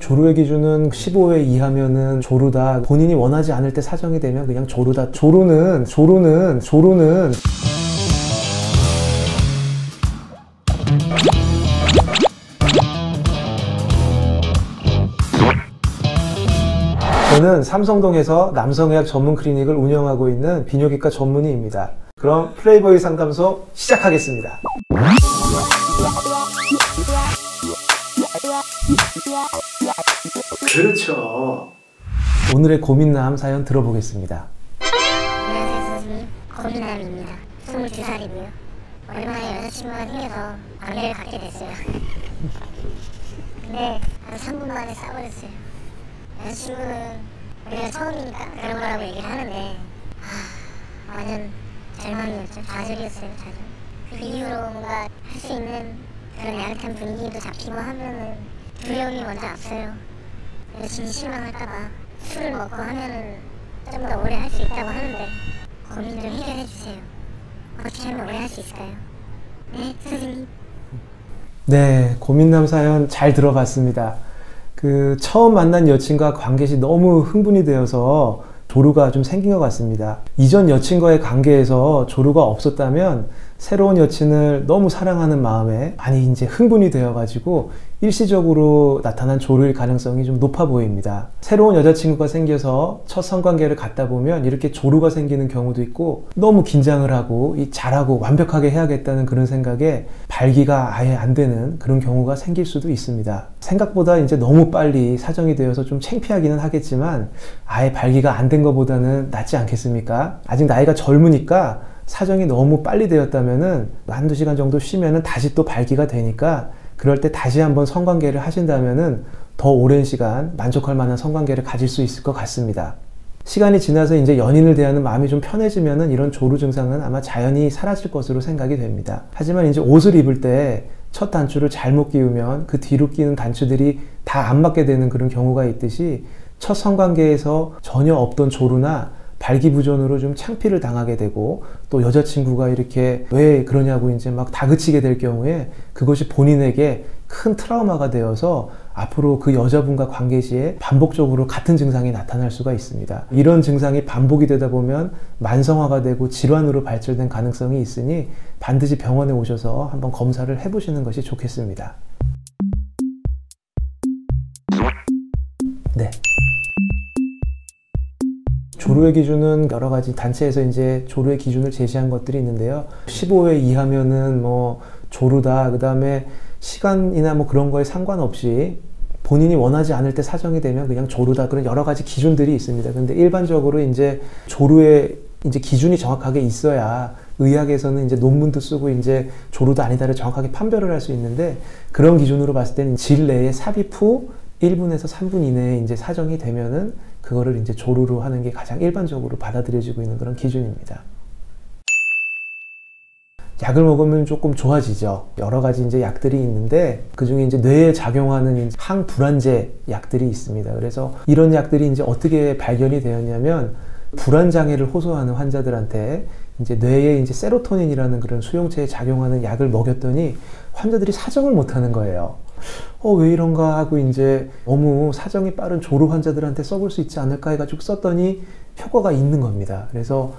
조루의 기준은 15회 이하면은 조루다. 본인이 원하지 않을 때 사정이 되면 그냥 조루다. 조루는 저는 삼성동에서 남성의학 전문 클리닉을 운영하고 있는 비뇨기과 전문의입니다. 그럼 플레이보이 상담소 시작하겠습니다. 그렇죠. 오늘의 고민남 사연 들어보겠습니다. 안녕하세요 선생님, 고민남입니다. 22살이고요 오랜만에 여자친구가 생겨서 관계를 갖게 됐어요. 근데 한 3분 만에 싸버렸어요. 여자친구는 우리가 처음이니까 그런 거라고 얘기를 하는데 완전 절망이었죠. 좌절이었어요. 좌절. 그 이후로 뭔가 할 수 있는 그런 야릇한 분위기도 잡히고 하면은 두려움이 먼저 앞서요. 여친이 실망할까봐 술을 먹고 하면은 좀 더 오래 할 수 있다고 하는데 고민 좀 해결해주세요. 어떻게 하면 오래 할 수 있을까요? 네, 선생님. 네, 고민남 사연 잘 들어봤습니다. 처음 만난 여친과 관계 시 너무 흥분이 되어서 조루가 좀 생긴 것 같습니다. 이전 여친과의 관계에서 조루가 없었다면 새로운 여친을 너무 사랑하는 마음에 많이 이제 흥분이 되어가지고 일시적으로 나타난 조루일 가능성이 좀 높아 보입니다. 새로운 여자친구가 생겨서 첫 성관계를 갖다 보면 이렇게 조루가 생기는 경우도 있고, 너무 긴장을 하고 잘하고 완벽하게 해야겠다는 그런 생각에 발기가 아예 안 되는 그런 경우가 생길 수도 있습니다. 생각보다 이제 너무 빨리 사정이 되어서 좀 창피하기는 하겠지만 아예 발기가 안 된 것보다는 낫지 않겠습니까? 아직 나이가 젊으니까 사정이 너무 빨리 되었다면은 한두 시간 정도 쉬면은 다시 또 발기가 되니까, 그럴 때 다시 한번 성관계를 하신다면은 더 오랜 시간 만족할 만한 성관계를 가질 수 있을 것 같습니다. 시간이 지나서 이제 연인을 대하는 마음이 좀 편해지면은 이런 조루 증상은 아마 자연히 사라질 것으로 생각이 됩니다. 하지만 이제 옷을 입을 때 첫 단추를 잘못 끼우면 그 뒤로 끼는 단추들이 다 안 맞게 되는 그런 경우가 있듯이, 첫 성관계에서 전혀 없던 조루나 발기부전으로 좀 창피를 당하게 되고, 또 여자친구가 이렇게 왜 그러냐고 이제 막 다그치게 될 경우에 그것이 본인에게 큰 트라우마가 되어서 앞으로 그 여자분과 관계 시에 반복적으로 같은 증상이 나타날 수가 있습니다. 이런 증상이 반복이 되다 보면 만성화가 되고 질환으로 발전된 가능성이 있으니 반드시 병원에 오셔서 한번 검사를 해보시는 것이 좋겠습니다. 네. 조루의 기준은 여러 가지 단체에서 이제 조루의 기준을 제시한 것들이 있는데요. 15회 이하면은 뭐 조루다. 그 다음에 시간이나 뭐 그런 거에 상관없이 본인이 원하지 않을 때 사정이 되면 그냥 조루다. 그런 여러 가지 기준들이 있습니다. 근데 일반적으로 이제 조루의 이제 기준이 정확하게 있어야 의학에서는 이제 논문도 쓰고 이제 조루다 아니다를 정확하게 판별을 할 수 있는데, 그런 기준으로 봤을 때는 질 내에 삽입 후 1분에서 3분 이내에 이제 사정이 되면은 그거를 이제 조루로 하는 게 가장 일반적으로 받아들여지고 있는 그런 기준입니다. 약을 먹으면 조금 좋아지죠. 여러 가지 이제 약들이 있는데 그 중에 이제 뇌에 작용하는 항불안제 약들이 있습니다. 그래서 이런 약들이 이제 어떻게 발견이 되었냐면, 불안 장애를 호소하는 환자들한테 이제 뇌에 이제 세로토닌이라는 그런 수용체에 작용하는 약을 먹였더니 환자들이 사정을 못 하는 거예요. 왜 이런가 하고 이제 너무 사정이 빠른 조루 환자들한테 써볼 수 있지 않을까 해가지고 썼더니 효과가 있는 겁니다. 그래서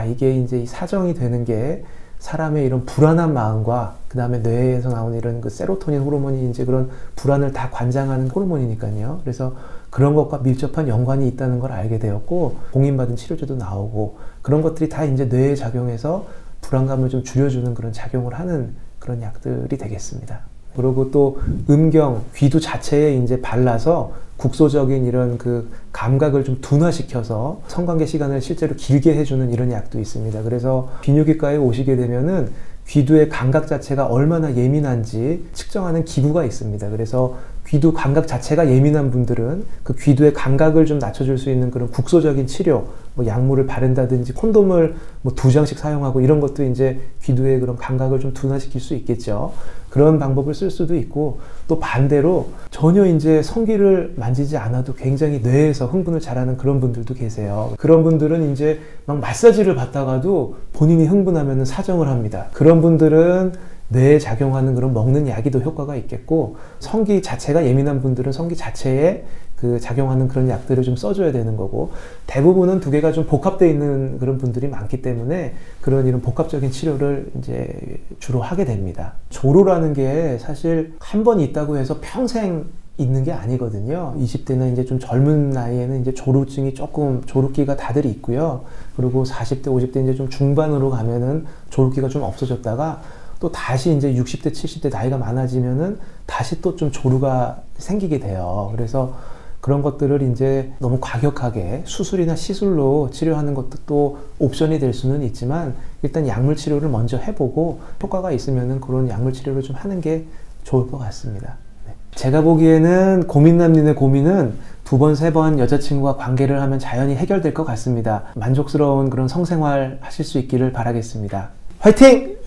이게 이제 이 사정이 되는 게 사람의 이런 불안한 마음과 그 다음에 뇌에서 나오는 이런 그 세로토닌 호르몬이 이제 그런 불안을 다 관장하는 호르몬이니까요. 그래서 그런 것과 밀접한 연관이 있다는 걸 알게 되었고, 공인받은 치료제도 나오고, 그런 것들이 다 이제 뇌에 작용해서 불안감을 좀 줄여주는 그런 작용을 하는 그런 약들이 되겠습니다. 그리고 또 음경, 귀두 자체에 이제 발라서 국소적인 이런 그 감각을 좀 둔화시켜서 성관계 시간을 실제로 길게 해주는 이런 약도 있습니다. 그래서 비뇨기과에 오시게 되면은 귀두의 감각 자체가 얼마나 예민한지 측정하는 기구가 있습니다. 그래서 귀두 감각 자체가 예민한 분들은 그 귀두의 감각을 좀 낮춰줄 수 있는 그런 국소적인 치료, 뭐 약물을 바른다든지 콘돔을 뭐 2장씩 사용하고 이런 것도 이제 귀두의 그런 감각을 좀 둔화시킬 수 있겠죠. 그런 방법을 쓸 수도 있고, 또 반대로 전혀 이제 성기를 만지지 않아도 굉장히 뇌에서 흥분을 잘하는 그런 분들도 계세요. 그런 분들은 이제 막 마사지를 받다가도 본인이 흥분하면 사정을 합니다. 그런 분들은 뇌에 작용하는 그런 먹는 약이 더 효과가 있겠고, 성기 자체가 예민한 분들은 성기 자체에 그 작용하는 그런 약들을 좀 써줘야 되는 거고, 대부분은 두 개가 좀 복합되어 있는 그런 분들이 많기 때문에 그런 이런 복합적인 치료를 이제 주로 하게 됩니다. 조루라는 게 사실 한 번 있다고 해서 평생 있는 게 아니거든요. 20대나 이제 좀 젊은 나이에는 이제 조루증이 조금, 조루기가 다들 있고요. 그리고 40대, 50대 이제 좀 중반으로 가면은 조루기가 좀 없어졌다가 또 다시 이제 60대, 70대 나이가 많아지면은 다시 또 좀 조루가 생기게 돼요. 그래서 그런 것들을 이제 너무 과격하게 수술이나 시술로 치료하는 것도 또 옵션이 될 수는 있지만, 일단 약물 치료를 먼저 해보고 효과가 있으면은 그런 약물 치료를 좀 하는 게 좋을 것 같습니다. 네. 제가 보기에는 고민남님의 고민은 2번, 3번 여자친구와 관계를 하면 자연히 해결될 것 같습니다. 만족스러운 그런 성생활 하실 수 있기를 바라겠습니다. 화이팅!